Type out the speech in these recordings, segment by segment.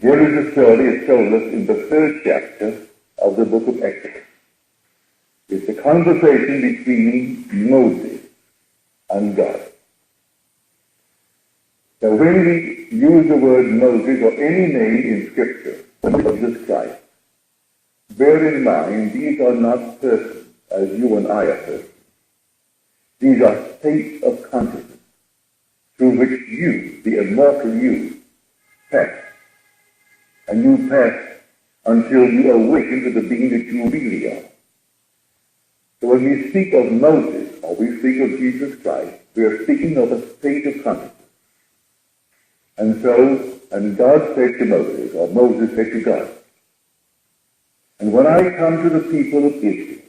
Here is a story it's told us in the 3rd chapter of the book of Exodus. It's a conversation between Moses and God. Now, when we use the word Moses or any name in Scripture of this Christ, bear in mind these are not persons as you and I are persons. These are states of consciousness through which you, the immortal you, pass. And you pass until you awaken to the being that you really are. So when we speak of Moses, or we speak of Jesus Christ, we are speaking of a state of consciousness. And God said to Moses, or Moses said to God, and when I come to the people of Israel,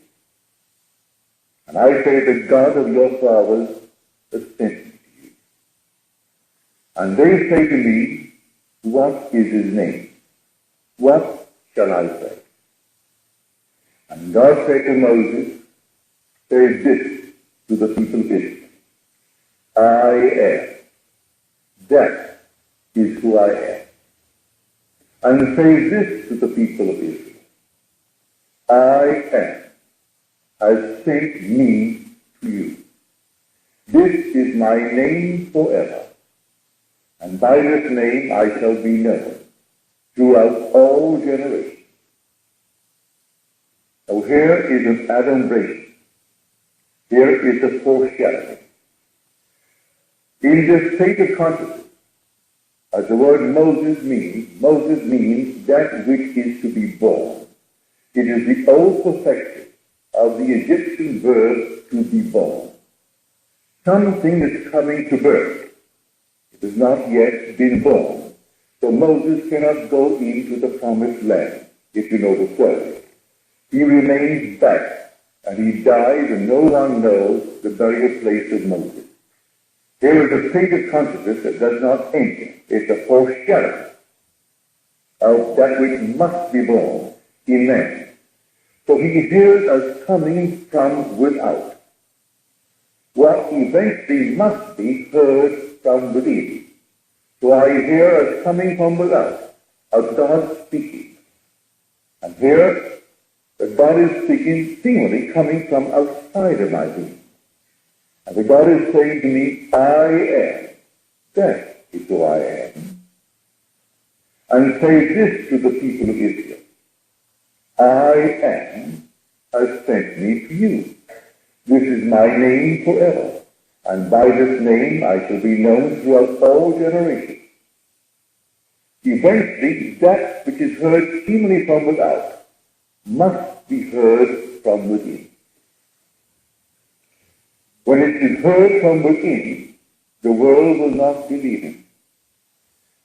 and I say, the God of your fathers has sent me to you, and they say to me, what is his name? What shall I say? And God said to Moses, say this to the people of Israel, I am. That is who I am. And say this to the people of Israel, I am has sent me to you. This is my name forever, and by this name I shall be known throughout all generations. Now here is an adumbration. Here is a foreshadowing. In this state of consciousness, as the word Moses means that which is to be born. It is the old perfection of the Egyptian verb to be born. Something is coming to birth. It has not yet been born. So Moses cannot go into the promised land, if you know the story. He remains back, and he dies, and no one knows the burial place of Moses. There is a state of consciousness that does not enter. It's a foreshadowing of that which must be born in man. So he hears us coming from without. What eventually must be heard from within. So I hear us coming from without, of God speaking. And here, the God is speaking seemingly coming from outside of my being. And the God is saying to me, I am. That is who I am. And say this to the people of Israel. I am has sent me to you. This is my name forever. And by this name I shall be known throughout all generations. Eventually, that which is heard seemingly from without must be heard from within. When it is heard from within, the world will not believe it.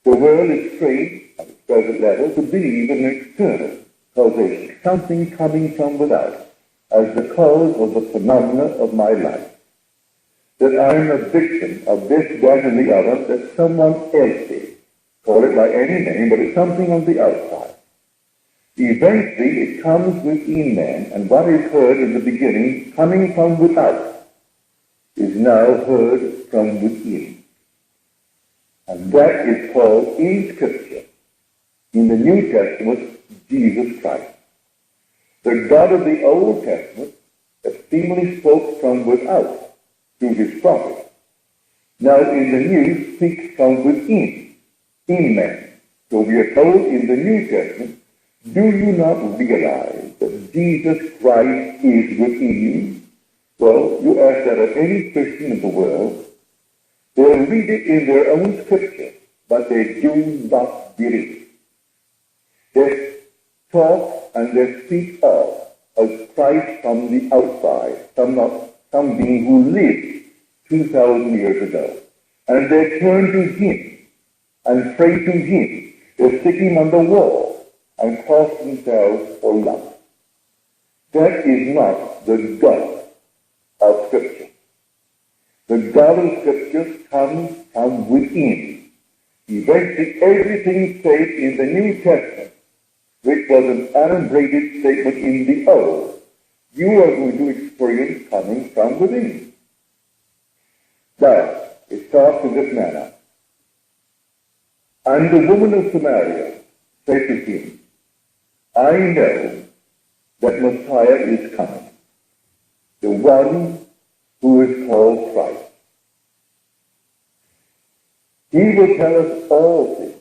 The world is trained, at its present level, to believe in an external causation, something coming from without, as the cause of the phenomena of my life. That I am a victim of this, that, and the other, that someone else did. Call it by any name, but it's something on the outside. Eventually, it comes within man, and what is heard in the beginning, coming from without, is now heard from within. And that is called in Scripture, in the New Testament, Jesus Christ. The God of the Old Testament that seemingly spoke from without through his prophets, now in the New speaks from within, in man. So we are told in the New Testament, do you not realize that Jesus Christ is within you? Well, you ask that of any Christian in the world, they'll read it in their own Scripture, but they do not believe. They talk and they speak of Christ from the outside, some being who lived 2,000 years ago. And they turn to him and pray to him. They stick him on the wall and cross themselves for love. That is not the God of Scripture. The God of Scripture comes from within. Eventually, everything said in the New Testament, which was an adumbrated statement in the Old, you are going to experience coming from within. Now, it starts in this manner. And the woman of Samaria say to him, I know that Messiah is coming, the one who is called Christ. He will tell us all things.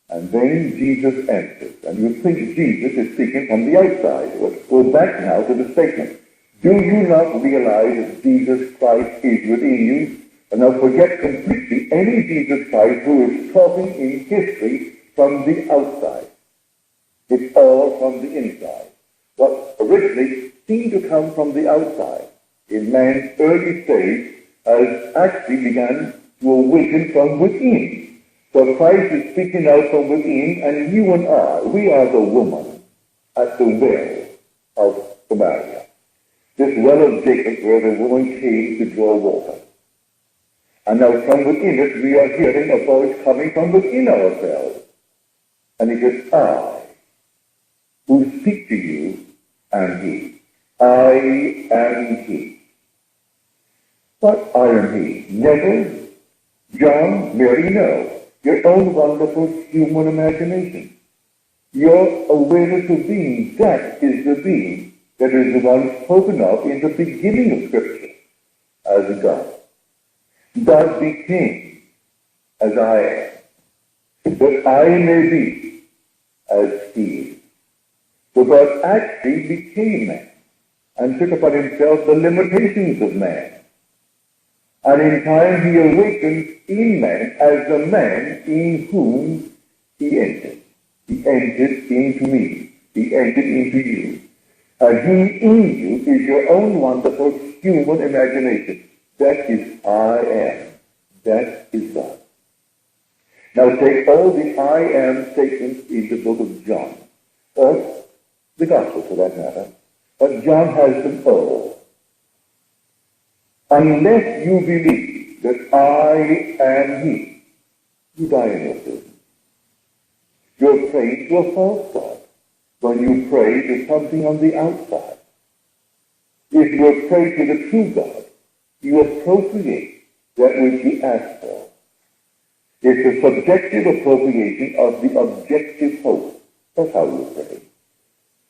And then Jesus answers. And you think Jesus is speaking from the outside. Let's go back now to the statement. Do you not realize that Jesus Christ is within you? And now forget completely any Jesus Christ who is talking in history from the outside. It's all from the inside. What originally seemed to come from the outside in man's early stage has actually begun to awaken from within. So Christ is speaking out from within, and you and I, we are the woman at the well of Samaria. This well of Jacob where the woman came to draw water. And now from within us, we are hearing a voice coming from within ourselves. And it is I who speak to you and he. I am he. But I am he. Neville, John, Mary, no. Your own wonderful human imagination. Your awareness of being, that is the being that is the one spoken of in the beginning of Scripture as God. God became as I am, that I may be as he is. So God actually became man and took upon himself the limitations of man. And in time he awakens in man as the man in whom he entered. He entered into me. He entered into you. And he in you is your own wonderful human imagination. That is I am. That is God. Now take all the I am statements in the book of John, or the Gospel for that matter, but John has them all. Unless you believe that I am he, you die in your sin. You're praying to a false God when you pray to something on the outside. If you pray to the true God, you appropriate that which you ask for. It's a subjective appropriation of the objective hope. That's how you pray.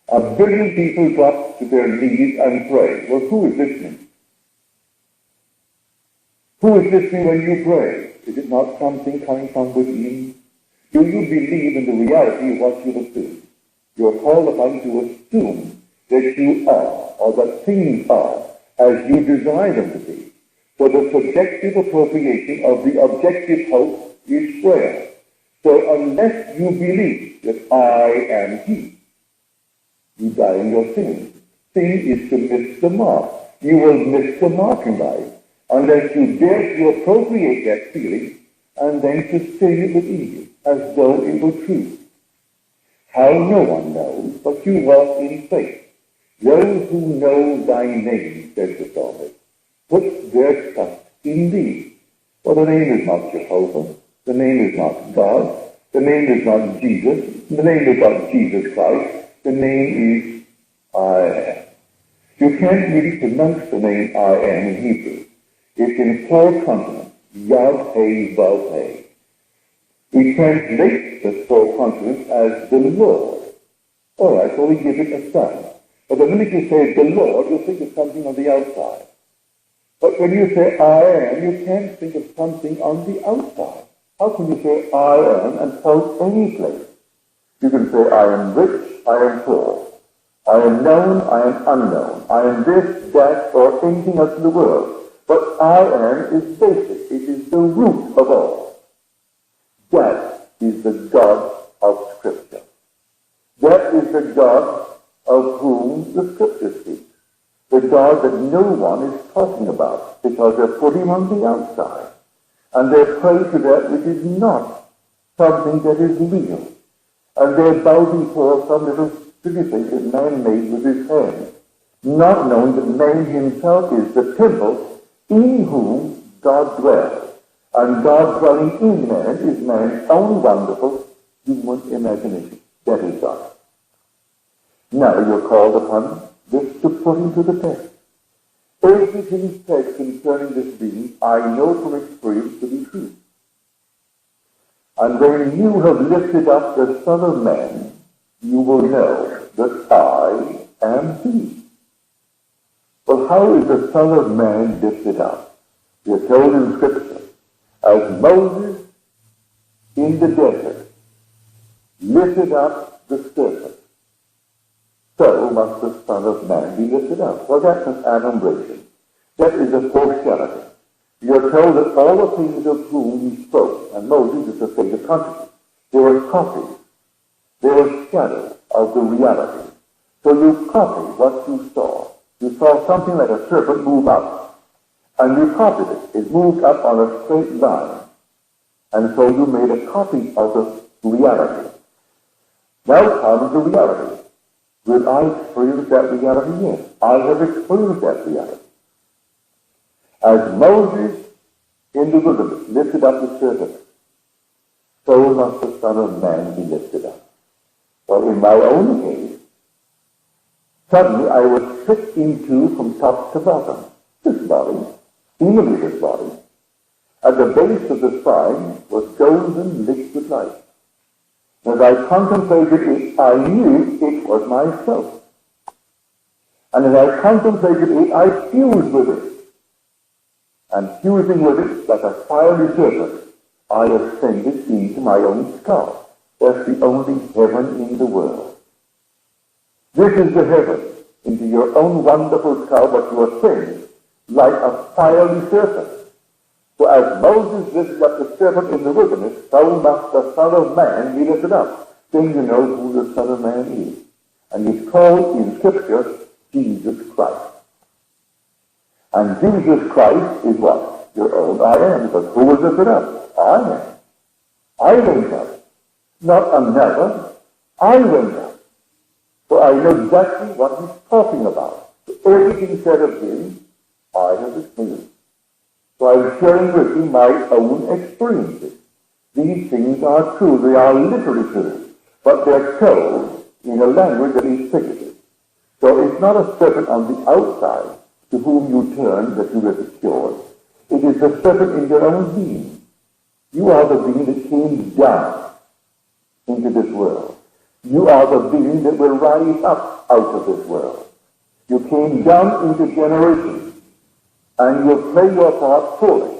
1 billion people drop to their knees and pray. Well, who is listening? Who is listening when you pray? Is it not something coming from within? Do you believe in the reality of what you assume? You are called upon to assume that you are, or that things are, as you desire them to be. So the subjective appropriation of the objective hope is prayer. So unless you believe that I am he, you die in your sin. Sin is to miss the mark. You will miss the mark in life unless you dare to appropriate that feeling and then sustain it within you as though it were true. How no one knows, but you walk in faith. Those who know thy name, says the psalmist, put their trust in thee. For the name is not Jehovah, the name is not God, the name is not Jesus, the name is not Jesus Christ, the name is I am. You can't really pronounce the name I am in Hebrew. It's in 4 consonants, Yod, He, Vav, He. We translate the 4 consonants as the Lord. All right, so we give it a sign. But the minute you say the Lord, you think of something on the outside. But when you say I am, you can't think of something on the outside. How can you say I am and quote any place? You can say I am rich, I am poor. I am known, I am unknown. I am this, that, or anything else in the world. But I am is basic. It is the root of all. That is the God of Scripture. That is the God of whom the Scripture speaks. The God that no one is talking about because they're putting him on the outside. And they're praying to that which is not something that is real. And they're bowing before some little silly thing that man made with his hands, not knowing that man himself is the temple in whom God dwells. And God dwelling in man is man's own wonderful human imagination. That is God. Now you're called upon this to put into the test. Everything said concerning this being, I know from experience to be true. And when you have lifted up the Son of Man, you will know that I am He. Well, how is the Son of Man lifted up? We are told in Scripture, as Moses in the desert lifted up the serpent, so must the Son of Man be lifted up. Well, that's an adumbration. That is a foreshadowing. You are told that all the things of whom he spoke, and Moses is a state of consciousness, they were copies. They were shadows of the reality. So you copy what you saw. You saw something like a serpent move up, and you copied it. It moved up on a straight line. And so you made a copy of the reality. Now comes the reality. Will I experience that reality? Yes. I have experienced that reality. As Moses in the wilderness lifted up the serpent, so must the Son of Man be lifted up. Well, in my own case, suddenly I was tricked into from top to bottom. This body, seemingly this body, at the base of the spine was golden liquid light. As I contemplated it, I knew it was myself. And as I contemplated it, I fused with it. And fusing with it like a fiery serpent, I ascended into my own skull. That's the only heaven in the world. This is the heaven, into your own wonderful skull, but you ascend like a fiery serpent. So as Moses lifted up the serpent in the wilderness, so must the Son of Man be lifted up. Then you know who the Son of Man is. And he's called in Scripture Jesus Christ. And Jesus Christ is what? Your own I am. Because who was lifted up? I am. I went up. Not another. I went up. So I know exactly what he's talking about. So everything said of him, I have experienced. So I'm sharing with you my own experiences. These things are true. They are literally true. But they're told in a language that is figurative. So it's not a serpent on the outside to whom you turn that you are secured. It is the serpent in your own being. You are the being that came down into this world. You are the being that will rise up out of this world. You came down into generation. And you will play your part fully.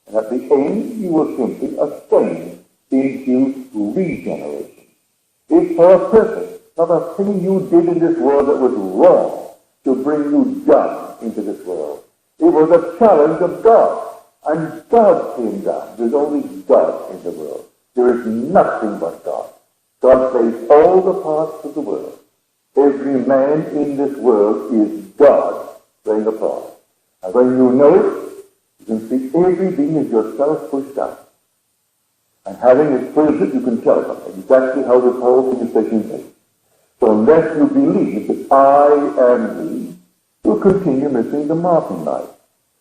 And at the end, you will simply ascend into regeneration. It's for a purpose, not a thing you did in this world that was wrong to bring you down into this world. It was a challenge of God. And God came down. There's only God in the world. There is nothing but God. God plays all the parts of the world. Every man in this world is God playing a part. And when you know it, you can see everything is yourself pushed out. And having experienced it, you can tell them exactly how this whole thing is taking place. So unless you believe that I am He, you'll continue missing the mark in life.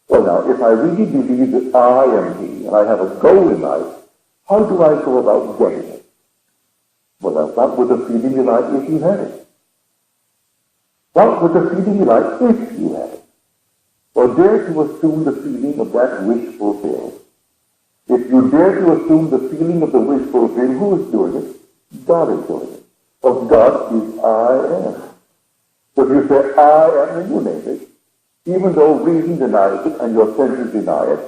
Well now, if I really believe that I am He, and I have a goal in life, how do I go about getting it? Well, what would the feeling be like if you had it? What would the feeling be like if you had it? Or dare to assume the feeling of that wish fulfilled. If you dare to assume the feeling of the wish fulfilled, who is doing it? God is doing it. For God is I am. So if you say I am, then you name it. Even though reason denies it and your senses deny it,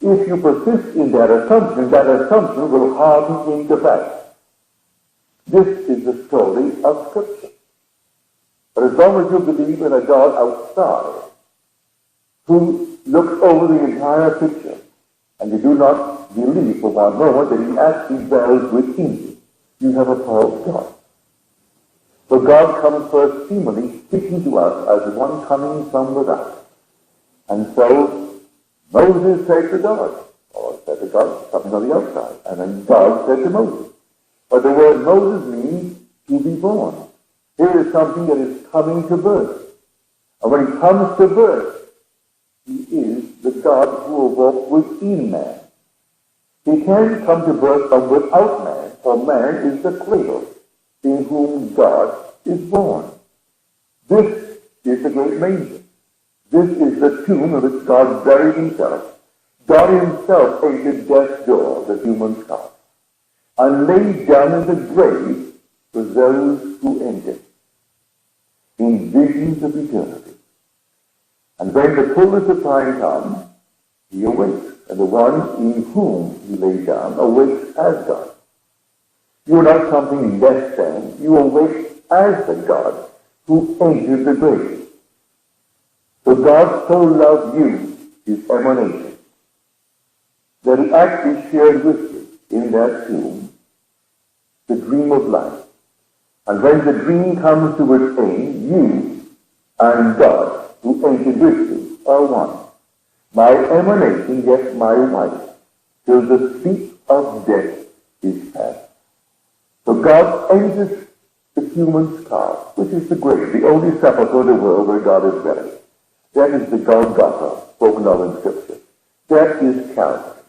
if you persist in that assumption will harden into fact. This is the story of Scripture. But as long as you believe in a God outside, who looks over the entire picture, and you do not believe for one moment that He actually dwells within you, you have a false God. So God comes first seemingly speaking to us as one coming from without. And so Moses said to God, or said to God, something on the outside, and then God said to Moses. But the word Moses means to be born. Here is something that is coming to birth. And when it comes to birth, He is the God who will walk within man. He can't come to birth from without man, for man is the cradle in whom God is born. This is the great manger. This is the tomb in which God buried Himself. God Himself entered death's door, the human skull. and laid down in the grave for those who enter in visions of eternity. And when the fullness of time comes, he awakes, and the one in whom he lay down awakes as God. You are not something less than, you awake as the God who entered the grave. So God so loved you, his emanation, that he actually shared with you in that tomb the dream of life. And when the dream comes to its end, you and God, who entered with you, are one. My emanation, yes, my wife, till the sleep of death is past. So God enters the human skull, which is the grave, the only sepulchre in the world where God is buried. That is the Golgotha, spoken of in Scripture. That is Calvary.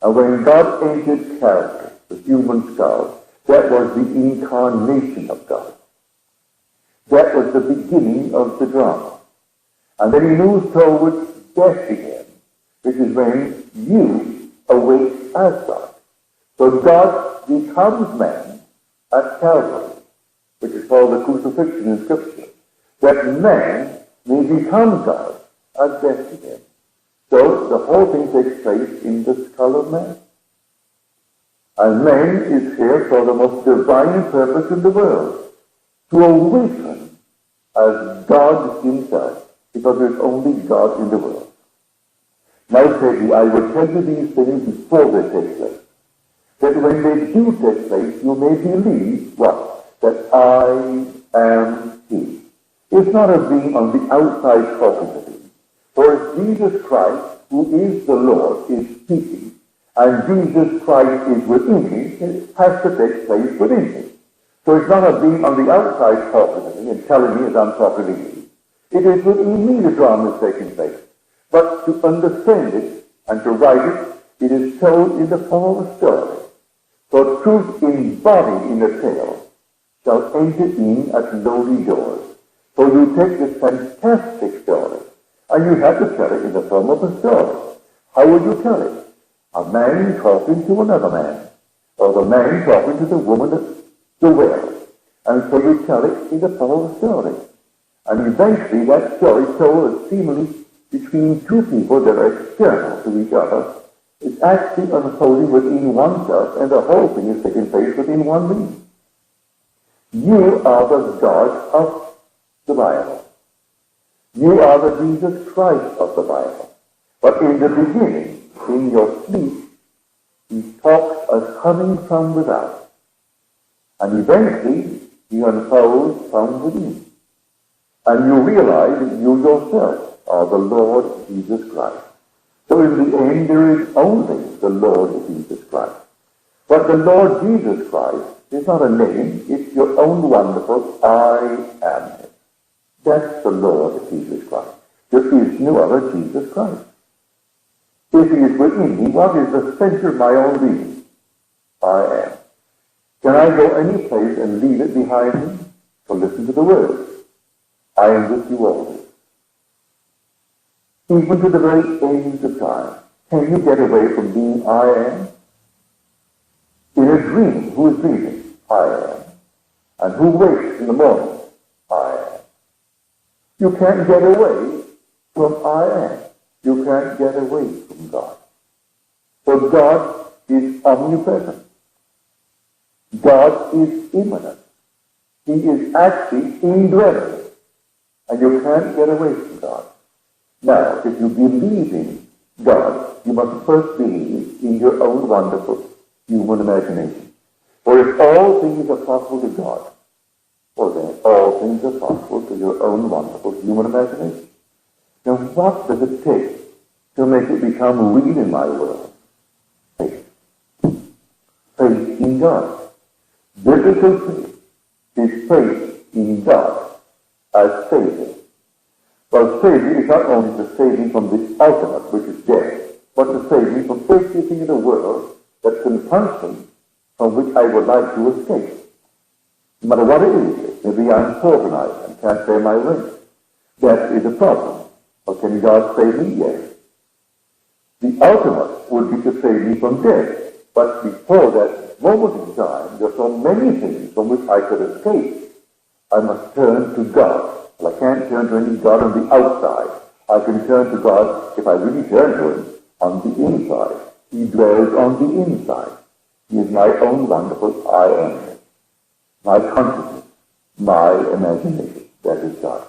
And when God entered Calvary, the human skull, that was the incarnation of God. That was the beginning of the drama. And then he moves towards death again, which is when you awake as God. So God becomes man at Calvary, which is called the crucifixion in Scripture, that man may become God at death again. So the whole thing takes place in the skull of man. And man is here for the most divine purpose in the world, to awaken as God himself, because there's only God in the world. Now, said he, I will tell you these things before they take place, that when they do take place, you may believe, what? That I am he. It's not a being on the outside talking to me. For if Jesus Christ, who is the Lord, is speaking, and Jesus Christ is within me, it has to take place within me. So it's not a being on the outside talking to me and telling me as I'm talking to you. It is within me the drama is taking place. But to understand it and to write it, it is told in the form of a story. For truth embodied in a tale shall enter in at lowly doors. So you take this fantastic story, and you have to tell it in the form of a story. How would you tell it? A man talking to another man, or the man talking to the woman at the well. And so you tell it in the form of a story. And eventually that story told seemingly between two people that are external to each other is actually unfolding within oneself, and the whole thing is taking place within one being. You are the God of the Bible. You are the Jesus Christ of the Bible. But in the beginning, in your sleep, he talks as coming from without. And eventually, he unfolds from within. And you realize that you yourself are the Lord Jesus Christ. So in the end, there is only the Lord Jesus Christ. But the Lord Jesus Christ is not a name, it's your own wonderful I am. That's the Lord Jesus Christ. There is no other Jesus Christ. If he is within me, what is the center of my own being? I am. Can I go any place and leave it behind me? So listen to the words. I am with you always. Even to the very end of time. Can you get away from being I am? In a dream, who is dreaming? I am. And who wakes in the morning? I am. You can't get away from I am. You can't get away from God. For God is omnipresent. God is immanent. He is actually indwelling. And you can't get away from God. Now, if you believe in God, you must first believe in your own wonderful human imagination. For if all things are possible to God, well then all things are possible to your own wonderful human imagination. Now, what does it take to make it become real in my world? Faith. Faith in God. Biblical faith is faith in God as Savior. Well, Savior is not only to save me from the ultimate, which is death, but to save me from everything in the world that confronts me, from which I would like to escape. No matter what it is, maybe I'm disorganized and can't pay my rent. That is a problem. But can God save me? Yes. The ultimate would be to save me from death. But before that moment in time, there are so many things from which I could escape. I must turn to God. Well, I can't turn to any God on the outside. I can turn to God, if I really turn to him, on the inside. He dwells on the inside. He is my own wonderful I am. My consciousness, my imagination. That is God.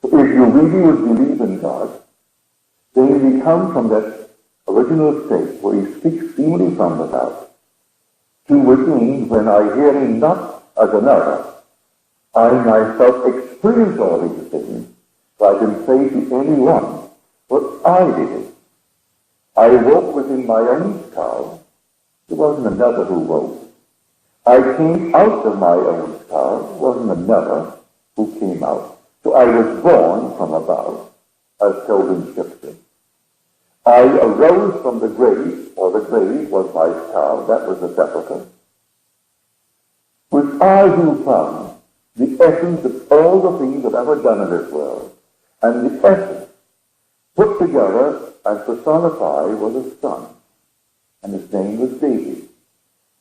So if you really would believe in God, then we come from that original state where he speaks seemingly from without to within, when I hear him not as another, I myself experience all these things, so I can say to anyone what I did. I woke within my own skull. There wasn't another who woke. I came out of my own skull. There wasn't another who came out. So I was born from above, as told in Scripture. I arose from the grave, or the grave was my skull, that was the sepulchre. It was I who found the essence of all the things I've ever done in this world. And the essence put together and personified was a son. And his name was David.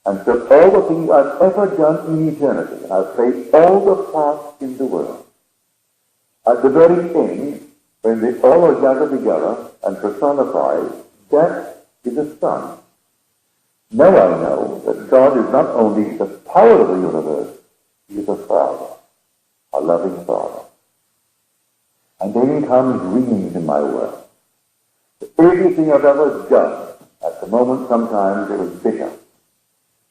And so all the things I've ever done in eternity, and I've played all the parts in the world. At the very end, when they all are gathered together and personified, that is a son. Now I know that God is not only the power of the universe, he is a father, a loving father. And then comes dreams in my world. Everything I've ever done, at the moment sometimes it was bitter.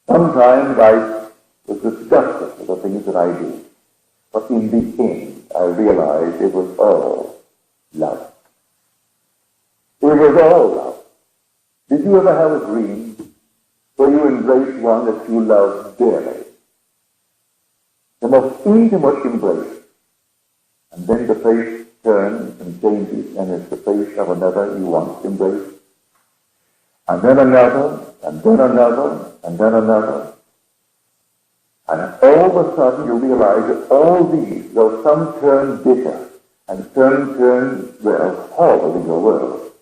Sometimes I was disgusted with the things that I do. But in the end, I realized it was all love. It was all love. Did you ever have a dream where you embraced one that you loved dearly? The most intimate embrace. And then the face turns and changes, and it's the face of another you once embraced. And then another, and then another, and then another. And all of a sudden you realize that all these, though some turn bitter, and some turn, well, horrible in your world,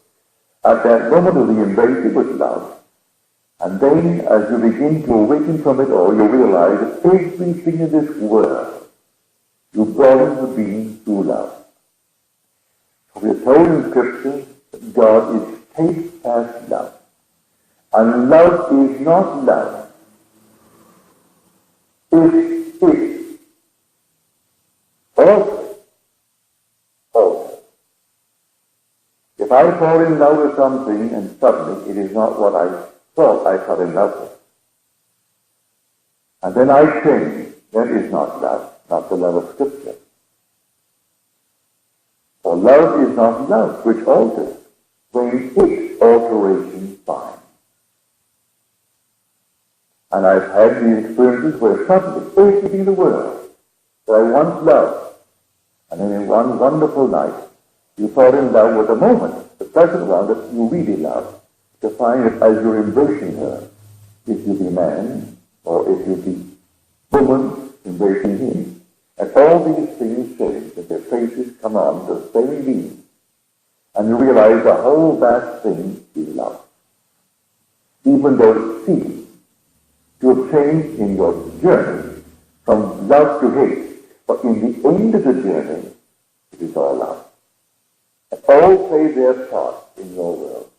at that moment of the embrace it was love. And then as you begin to awaken from it all, you realize that everything in this world you brought into being through love. We are told in Scripture that God is steadfast love. And love is not love. It is also. If I fall in love with something and suddenly it is not what I thought I fell in love with, and then I change, that is not love, not the love of Scripture. For love is not love which alters, when its alteration finds. And I've had these experiences where suddenly everything in the world that I once loved, and then in one wonderful night, you fall in love with a moment, the present one that you really love, to find that as you're embracing her, if you be man, or if you be woman embracing him, and all these things change, that their faces come on the same being, and you realize the whole vast thing is love. Even though it seems to have changed in your journey from love to hate, but in the end of the journey, it is all love. And all play their part in your world.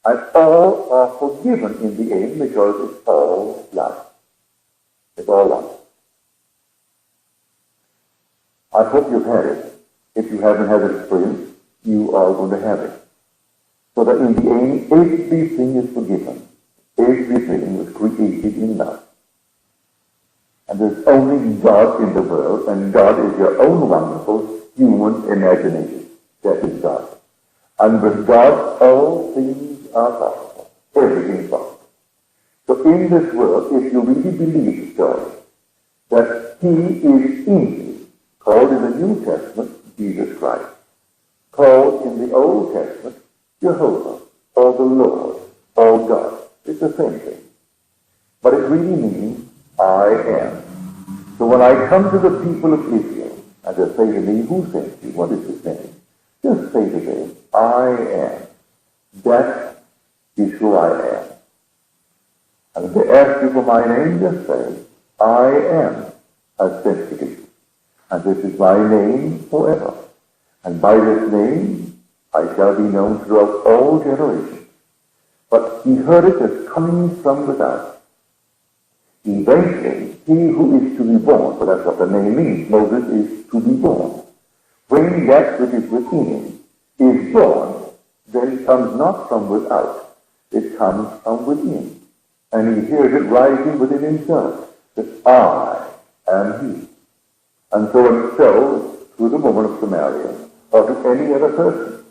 And all are forgiven in the end because it's all love. It's all love. I hope you've had it. If you haven't had an experience, you are going to have it. So that in the end, everything is forgiven. Everything was created in love. And there's only God in the world, and God is your own wonderful human imagination. That is God. And with God, all things are possible. Everything is possible. So in this world, if you really believe the story, that he is in you, called in the New Testament Jesus Christ, called in the Old Testament Jehovah, or the Lord, or God. It's the same thing. But it really means I am. So when I come to the people of Israel, and they say to me, who sent you? What is his name? Just say to them, I am. That is who I am. And if they ask you for my name, just say, I am has sent to you. And this is my name forever. And by this name I shall be known throughout all generations. But he heard it as coming from without. Eventually, he who is to be born, for that's what the name means, Moses is to be born. When that which is within him is born, then it comes not from without, it comes from within. And he hears it rising within himself, that I am he. And so through the woman of Samaria, or to any other person,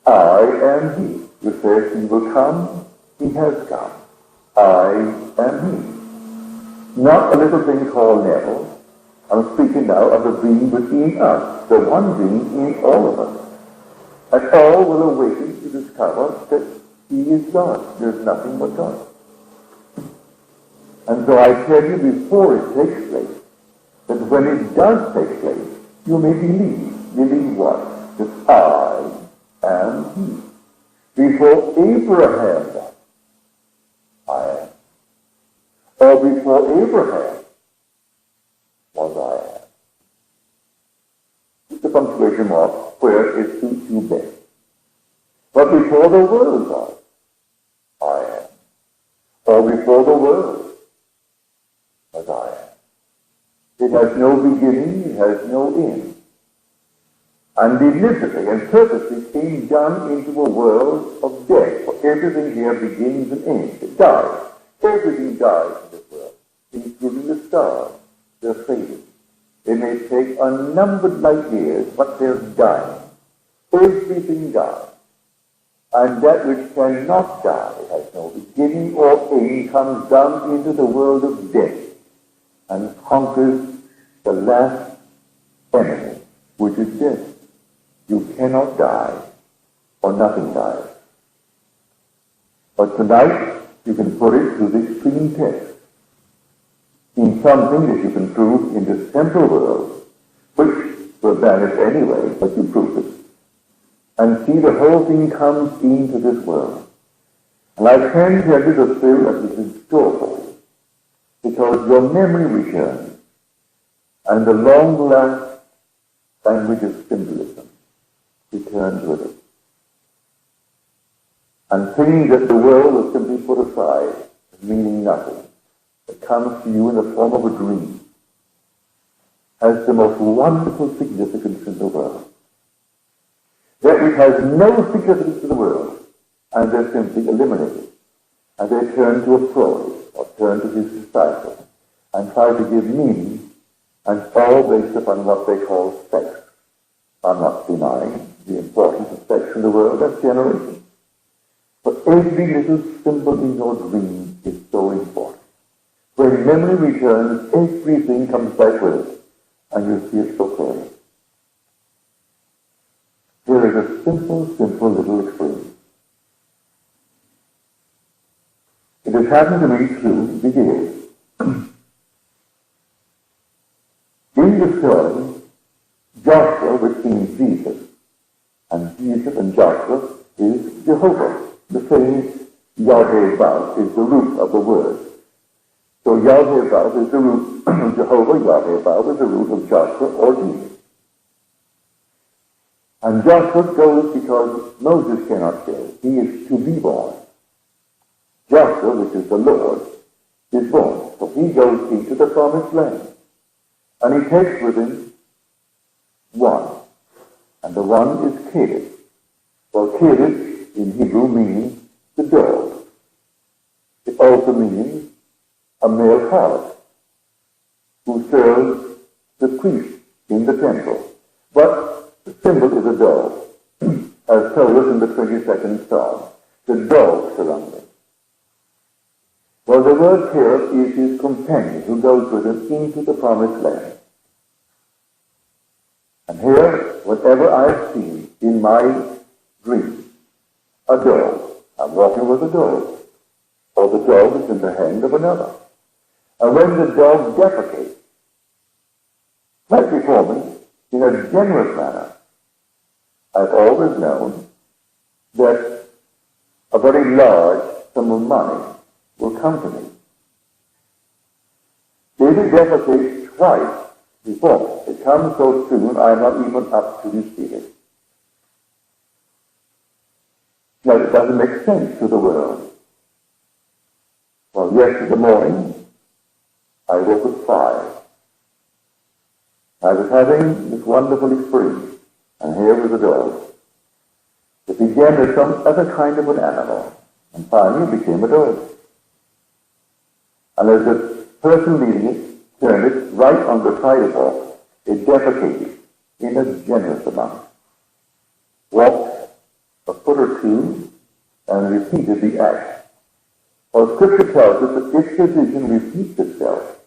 I am he. Who says he will come, he has come. I am he. Not a little thing called Neville. I'm speaking now of the being within us, the one being in all of us. And all will awaken to discover that he is God. There's nothing but God. And so I tell you before it takes place, that when it does take place, you may believe. Believe what? That I am he. Before Abraham, I am. Or before Abraham was I am. It's a punctuation mark where it suits you best. But before the world was, I am. Or before the world was I am. It has no beginning, it has no end. And deliberately and purposely came down into a world of death. For everything here begins and ends. It dies. Everything dies in this world, including the stars. They're fading. They may take unnumbered light years, but they're dying. Everything dies. And that which cannot die, has no beginning or end, comes down into the world of death and conquers the last enemy, which is death. You cannot die, or nothing dies. But tonight, you can put it to the extreme test in something that you can prove in this temporal world, which will vanish anyway, but you prove it. And see, the whole thing comes into this world. And I can tell you the spirit that is in store for you, because your memory returns, and the long-last language of symbolism returns with it. And thinking that the world will simply put aside, meaning nothing, that comes to you in the form of a dream, has the most wonderful significance in the world. That which has no significance in the world, and they're simply eliminated. And they turn to a Freud, or turn to his disciple, and try to give meaning, and all based upon what they call sex. I'm not denying the importance of sex in the world, that's generation. But every little symbol in your dream is so important. When memory returns, everything comes back with it, and you see it so clearly. Here is a simple little experience. It has happened to me through the years. In the story, Joshua, which means Jesus, and Jesus and Joshua is Jehovah. The same Yahweh-Vav is the root of the word. So Yahweh-Vav is the root of Jehovah, Yahweh-Vav is the root of Joshua or Jesus. And Joshua goes because Moses cannot go. He is to be born. Joshua, which is the Lord, is born. So he goes into the promised land. And he takes with him one. And the one is Caleb. Well, Caleb in Hebrew means the dog. It also means a male harlot who serves the priest in the temple. But the symbol is a dog, as told us in the 22nd Psalm. The dog surrounds him. Well, the word Caleb is his companion who goes with him into the promised land. And here, whatever I've seen in my dream, a dog. I'm walking with a dog. Or the dog is in the hand of another. And when the dog defecates, right before me, in a generous manner, I've always known that a very large sum of money will come to me. If it defecates twice before, it comes so soon I am not even up to receive it. Now, it doesn't make sense to the world. Well, yesterday morning, I woke at 5. I was having this wonderful experience, and here was a dog. It began as some other kind of an animal, and finally it became a dog. And as the person leading it turned it right on the sidewalk, it defecated in a generous amount. Walked a foot or two, and repeated the act. Well, Scripture tells us that if the vision repeats itself,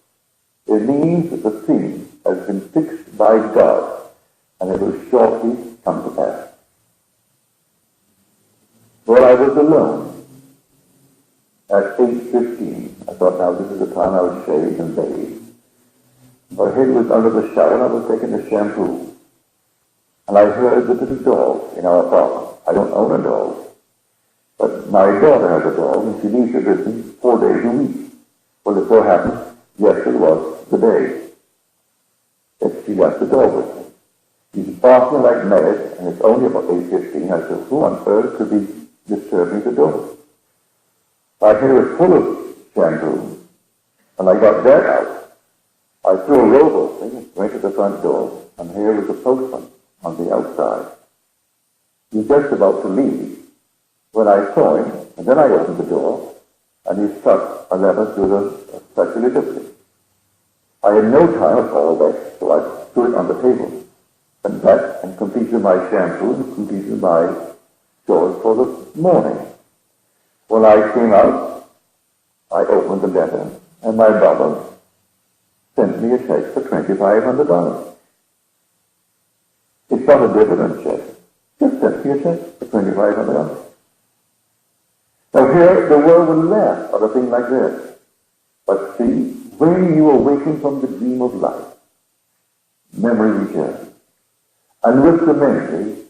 it means that the thing has been fixed by God, and it will shortly come to pass. Well, I was alone at 8:15. I thought, now this is the time I would shave and bathe. My head was under the shower, and I was taking the shampoo. And I heard that there's a dog in our apartment. I don't own a dog. But my daughter has a dog, and she leaves her business 4 days a week. Well, it so happened, yesterday was the day that she left the dog with me. She's barking like mad, and it's only about 8:15. I said, who on earth could be disturbing the dog? My hair was full of shampoo, and I got that out. I threw a robe open, went to the front door, and here was the postman on the outside. He was just about to leave when I saw him, and then I opened the door, and he stuck a letter to the special edition. I had no time at all left, so I threw it on the table, and back and completed my shampoo and completed my chores for the morning. When I came out, I opened the letter, and my brother sent me a check for $2,500. It's not a dividend check. Just sent me a check for $2,500. Now here, the world will laugh at a thing like this. But see, when you awaken from the dream of life, memory returns. And with the memory,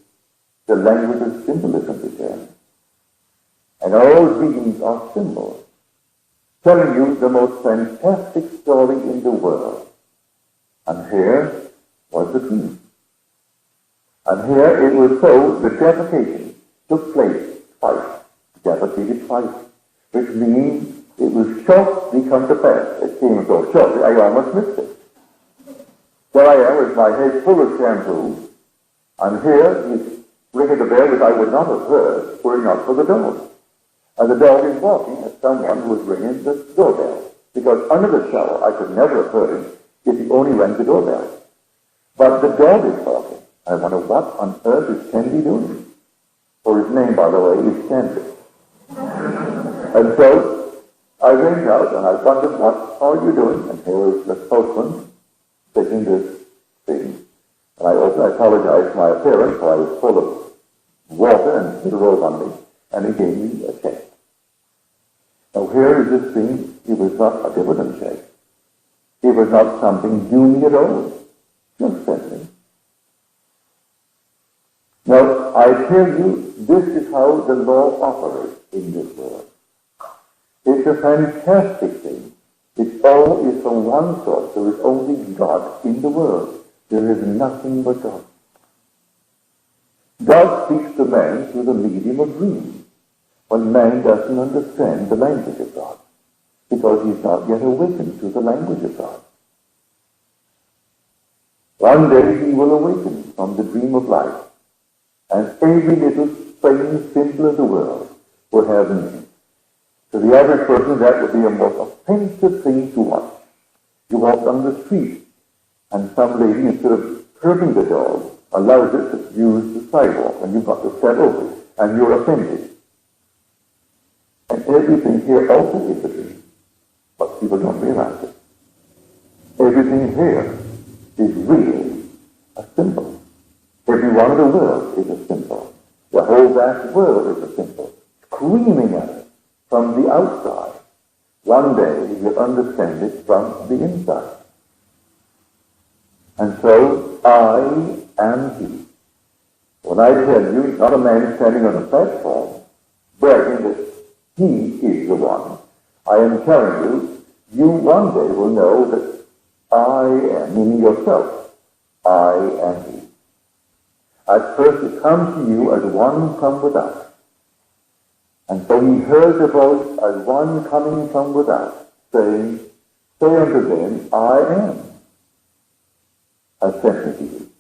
the language of symbolism returns. And all these are symbols, telling you the most fantastic story in the world. And here was the dream. And here it was so, the defecation took place twice. Defecated twice, which means it was shortly come to pass. It came so shortly, I almost missed it. There I am with my head full of shampoo, and here he's ringing the bell, which I would not have heard were it not for the dog. And the dog is barking at someone who is ringing the doorbell, because under the shower I could never have heard him if he only rang the doorbell. But the dog is barking. I wonder what on earth is Candy doing? For his name, by the way, is Candy. And so I went out and I wondered, what are you doing? And here was the postman taking this thing. And I apologized for my appearance, for I was full of water and put a robe on me, and he gave me a check. Now here is this thing, it was not a dividend check. It was not something due me at all. Just sent me. Now, I tell you, this is how the law operates in this world. It's a fantastic thing. It all is from one source. There is only God in the world. There is nothing but God. God speaks to man through the medium of dreams, when man doesn't understand the language of God, because he's not yet awakened to the language of God. One day he will awaken from the dream of life, and every little strange symbol of the world will have meaning. To the average person, that would be a most offensive thing to watch. You walk down the street, and some lady, instead of curbing the dog, allows it to use the sidewalk, and you've got to step over it, and you're offended. And everything here also is a dream, but people don't realize it. Everything here is really a symbol. Every one of the world is a symbol. The whole vast world is a symbol, screaming at us from the outside. One day you'll understand it from the inside. And so I am he. When I tell you, it's not a man standing on a platform bragging that he is the one. I am telling you, you one day will know that I am, meaning yourself, I am He. At first it comes to you as one from without. And so he heard the voice as one coming from without, saying, say unto them, I am. I sent me to you.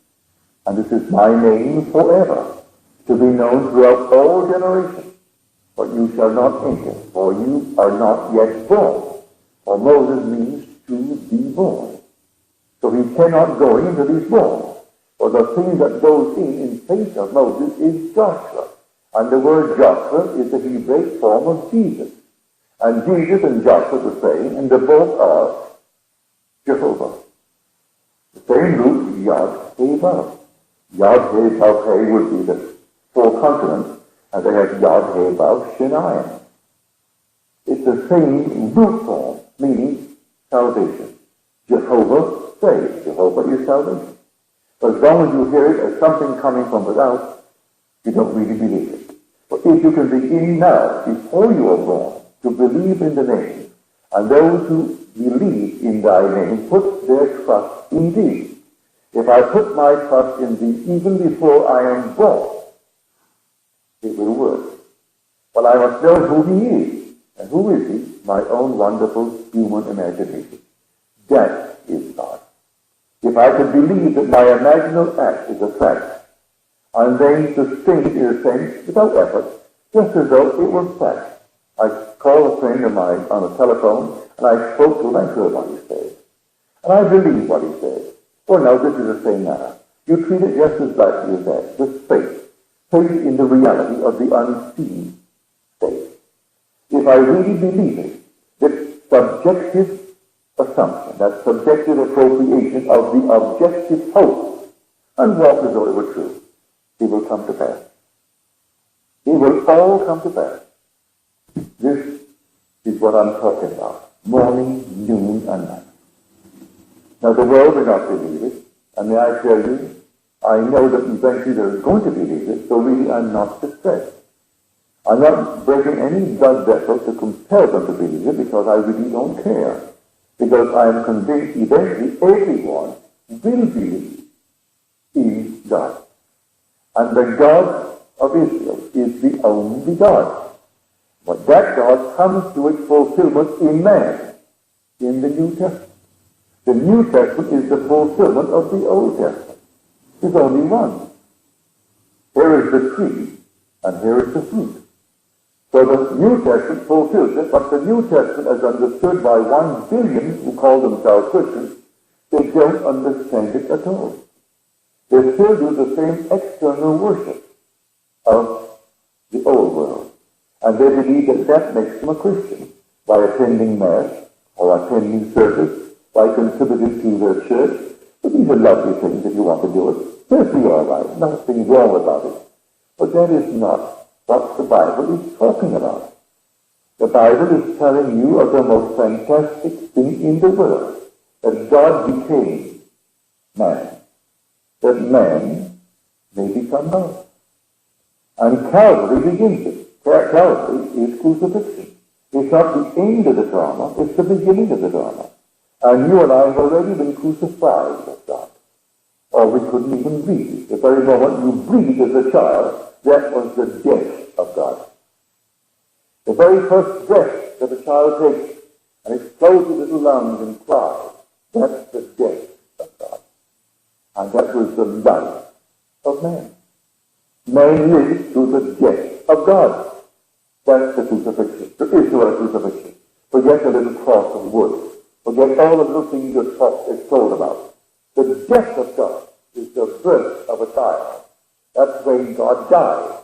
And this is my name forever, to be known throughout all generations. But you shall not enter, for you are not yet born. For Moses means to be born. So he cannot go in until he's born. For the thing that goes in place of Moses is Joshua. And the word Joshua is the Hebraic form of Jesus. And Jesus and Joshua the same, and the both are Jehovah. The same root, Yod, He, Varo. Yod, He, Vav, He would be the four consonants, and they have Yod, He, Vav, Shin, Ayin. It's the same root form, meaning salvation. Jehovah saves. Jehovah is salvation. But as long as you hear it as something coming from without, you don't really believe it. But if you can begin now, before you are born, to believe in the name, and those who believe in thy name put their trust in thee. If I put my trust in thee even before I am born, it will work. But I must know who he is. And who is he? My own wonderful human imagination. That is God. If I could believe that my imaginal act is a fact, and then sustain it in a sense without effort, just as though it were fact. I called a friend of mine on the telephone, and I spoke to him, I heard what he said. And I believe what he said. Well, now, this is the same matter. You treat it just as lightly as that, with faith. Faith in the reality of the unseen state. If I really believe it, that subjective assumption, that subjective appropriation of the objective hope, and walk as though it were true, it will come to pass. It will all come to pass. This is what I'm talking about. Morning, noon, and night. Now the world will not believe it, and may I tell you, I know that eventually they're going to believe it, so really I'm not distressed. I'm not breaking any blood vessel to compel them to believe it, because I really don't care. Because I am convinced eventually everyone will believe in God. And the God of Israel is the only God. But that God comes to its fulfillment in man, in the New Testament. The New Testament is the fulfillment of the Old Testament. There's only one. Here is the tree, and here is the fruit. So the New Testament fulfills it, but the New Testament, as understood by 1 billion who call themselves Christians, they don't understand it at all. They still do the same external worship of the old world. And they believe that that makes them a Christian by attending Mass or attending service, by contributing to their church. But these are lovely things if you want to do it. Perfectly all right. Nothing wrong about it. But that is not what the Bible is talking about. The Bible is telling you of the most fantastic thing in the world, that God became man, that man may become man. And Calvary begins it. Calvary is crucifixion. It's not the end of the drama, it's the beginning of the drama. And you and I have already been crucified with God. Or we couldn't even breathe. The very moment you breathed as a child, that was the death of God. The very first breath that a child takes and explodes his little lungs and cries, that's the death of God. And that was the life of man. Man lives through the death of God. That's the crucifixion. There is no other crucifixion. Forget the little cross of wood. Forget all the little things you're told about. The death of God is the birth of a child. That's when God died.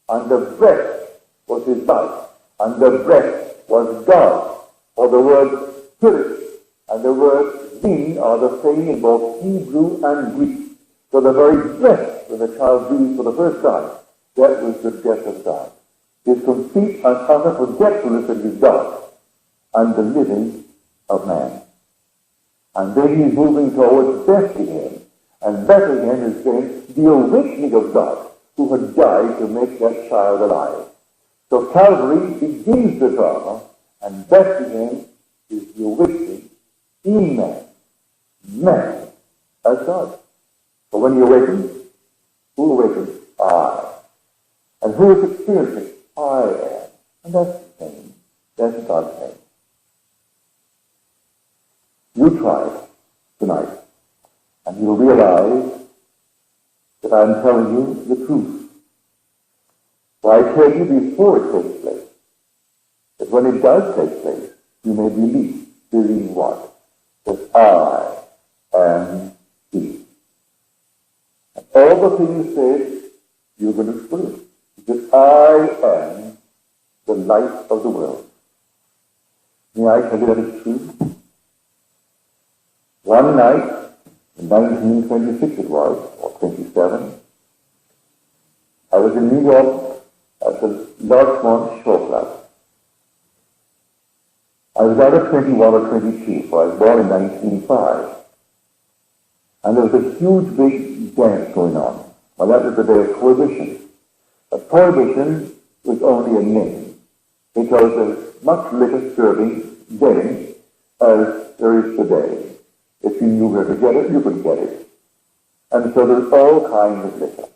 And the breath was his life. And the breath was God. For the word spirit and the word being are the same in both Hebrew and Greek. So the very breath when the child breathed for the first time, that was the death of God. His complete and utter forgetfulness of his God and the living of man. And then he's moving towards Bethlehem. And Bethlehem is then the awakening of God who had died to make that child alive. So Calvary begins the drama, And that again is the awakening in man as God. But when you awaken, who awakens? I. And who is experiencing? I am. And that's the same. That's God's name. You try it tonight, and you'll realize that I'm telling you the truth. For I tell you before it takes place, that when it does take place, you may believe what? That I am He. And all the things said, you're going to experience. That I am the light of the world. May I tell you that is true? One night, in 1926 it was, or 27, I was in New York at the Larchmont Shore Club. I was either 21 or 22, for I was born in 1905. And there was a huge big dance going on. Well, that was the day of Prohibition. But Prohibition was only a name, because there's much liquor serving then as there is today. If you knew where to get it, you could get it. And so there's all kinds of liquor.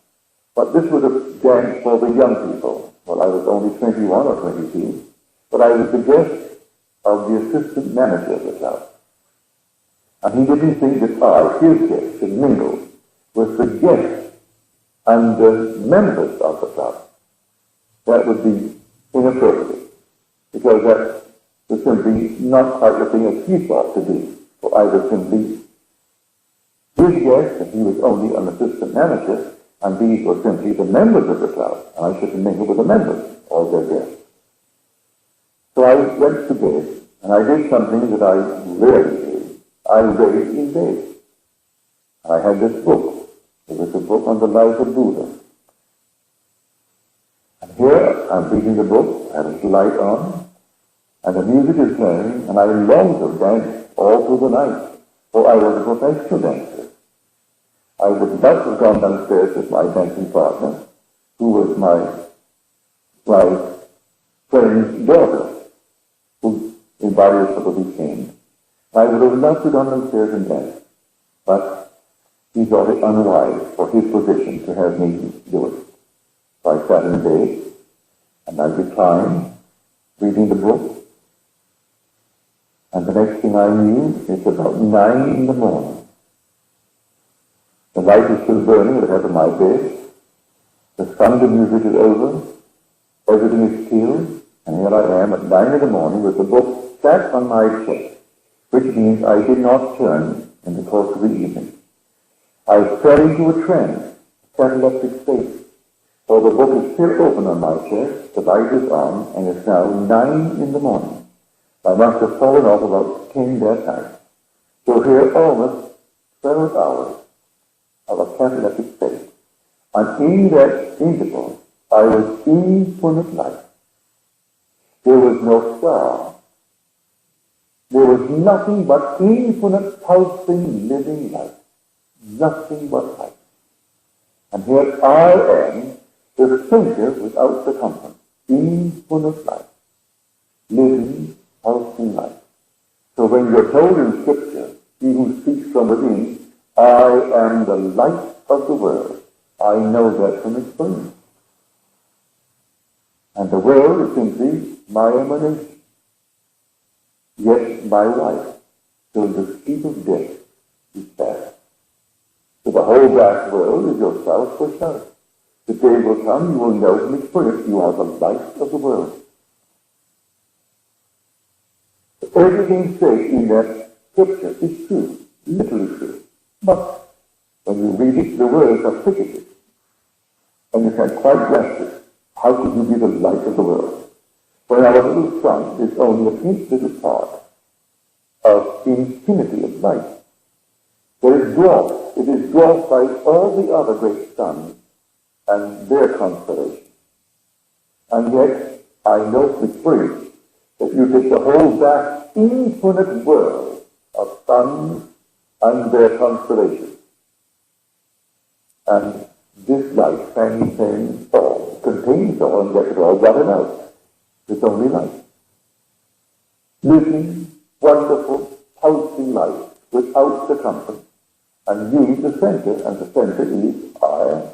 But this was a dance for the young people. Well, I was only 21 or 22, but I was the guest of the assistant manager of the club. And he didn't think that I, his guest, should mingle with the guests and the members of the club. That would be inappropriate, because that was simply not quite the thing that he thought to do. For I was simply his guest, and he was only an assistant manager, and these were simply the members of the club, and I shouldn't mingle with the members, all their guests. So I went to bed, and I did something that I rarely do. I read in bed. I had this book. It was a book on the life of Buddha. And here I'm reading the book, I have a light on, and the music is playing, and I long to dance all through the night, for I was a professional dancer. I would not have gone downstairs with my dancing partner, who was my friend's daughter, who in various probably came. I would have loved to go downstairs and dance, but he thought it unwise for his position to have me do it. So I sat in bed, and I reclined, reading the book, and the next thing I knew, it's about 9 in the morning. The light is still burning at the head of my bed. The sound of music is over. Everything is still. And here I am at 9 in the morning with the book sat on my chest, which means I did not turn in the course of the evening. I fell into a trance, cataleptic state. For the book is still open on my chest, the light is on, and it's now 9 in the morning. I must have fallen off about 10 that night. So here almost 12 hours of a cataleptic state. And in that interval, I was infinite light. There was no star. There was nothing but infinite pulsing living light. Nothing but light. And here I am, the center without circumference. Infinite light. Living pulsing light. So when you're told in Scripture, he who speaks from within, I am the light of the world, I know that from experience. And the world is simply my emanation. Yet my life, till the sleep of death, is past. So the whole vast world is yourself for self. The day will come, you will know from experience you are the light of the world. Everything said in that Scripture is true, literally true. But when you read it, the words are figurative. And you can't quite grasp it. How could you be the light of the world? When our little sun is only a faint little part of infinity of light. There is dwarfed. It is dwarfed by all the other great suns and their constellations. And yet, I know from experience that you take the whole vast infinite world of suns and their constellations. And this light contains all, and yet it all got it out. It's only light. living, wonderful, pulsing life without circumference, and you the center, and the center is I.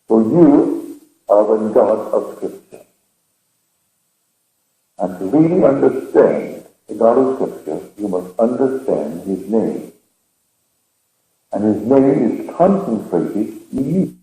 So you are the God of Scripture. And to really understand the God of Scripture, you must understand His name. And His name is concentrated in you.